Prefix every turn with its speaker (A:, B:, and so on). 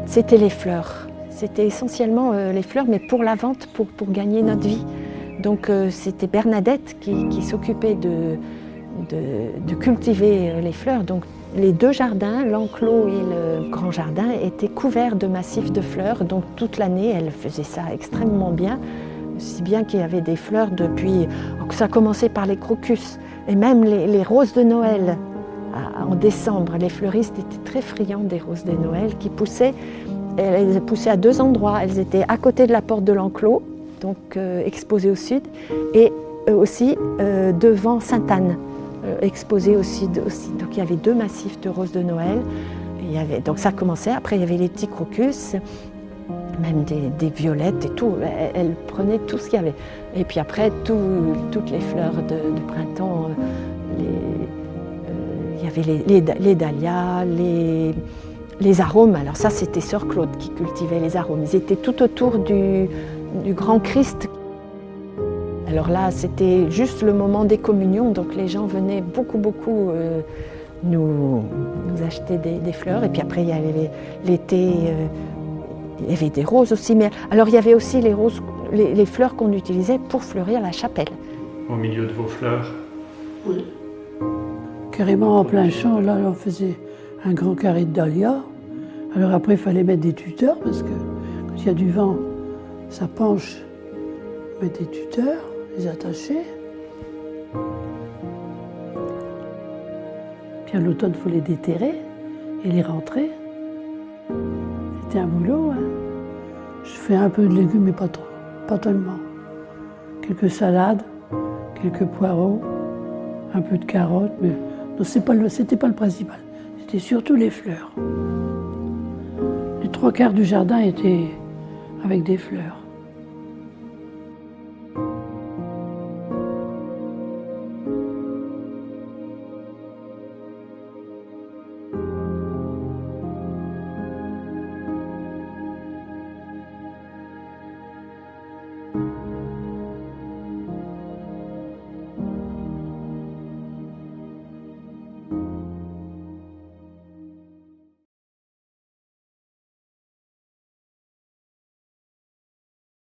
A: C'était les fleurs. C'était essentiellement les fleurs, mais pour la vente, pour gagner notre vie. Donc c'était Bernadette qui s'occupait de cultiver les fleurs. Donc les deux jardins, l'enclos et le grand jardin, étaient couverts de massifs de fleurs. Donc toute l'année, elle faisait ça extrêmement bien. Si bien qu'il y avait des fleurs depuis... Ça a commencé par les crocus et même les roses de Noël. En décembre, les fleuristes étaient très friands des roses de Noël qui poussaient. Elles poussaient à deux endroits. Elles étaient à côté de la porte de l'enclos, donc exposées au sud, et aussi devant Sainte-Anne, exposées aussi. Donc il y avait deux massifs de roses de Noël. Donc ça commençait. Après il y avait les petits crocus, même des violettes et tout. Elle prenait tout ce qu'il y avait. Et puis après toutes les fleurs de printemps. Il y avait les dahlias, les arômes. Alors ça, c'était Sœur Claude qui cultivait les arômes. Ils étaient tout autour du Grand Christ. Alors là, c'était juste le moment des communions, donc les gens venaient beaucoup nous acheter des fleurs. Et puis après, il y avait l'été, il y avait des roses aussi. Mais alors, il y avait aussi les roses, les fleurs qu'on utilisait pour fleurir la chapelle.
B: Au milieu de vos fleurs?
C: Oui. Carrément en plein champ, là on faisait un grand carré de dahlias. Alors après il fallait mettre des tuteurs parce que quand il y a du vent, ça penche. Mettre des tuteurs, les attacher. Puis à l'automne il faut les déterrer et les rentrer. C'était un boulot. Hein. Je fais un peu de légumes mais pas trop, pas tellement. Quelques salades, quelques poireaux, un peu de carottes, mais c'était pas le principal. C'était surtout les fleurs. Les trois quarts du jardin étaient avec des fleurs.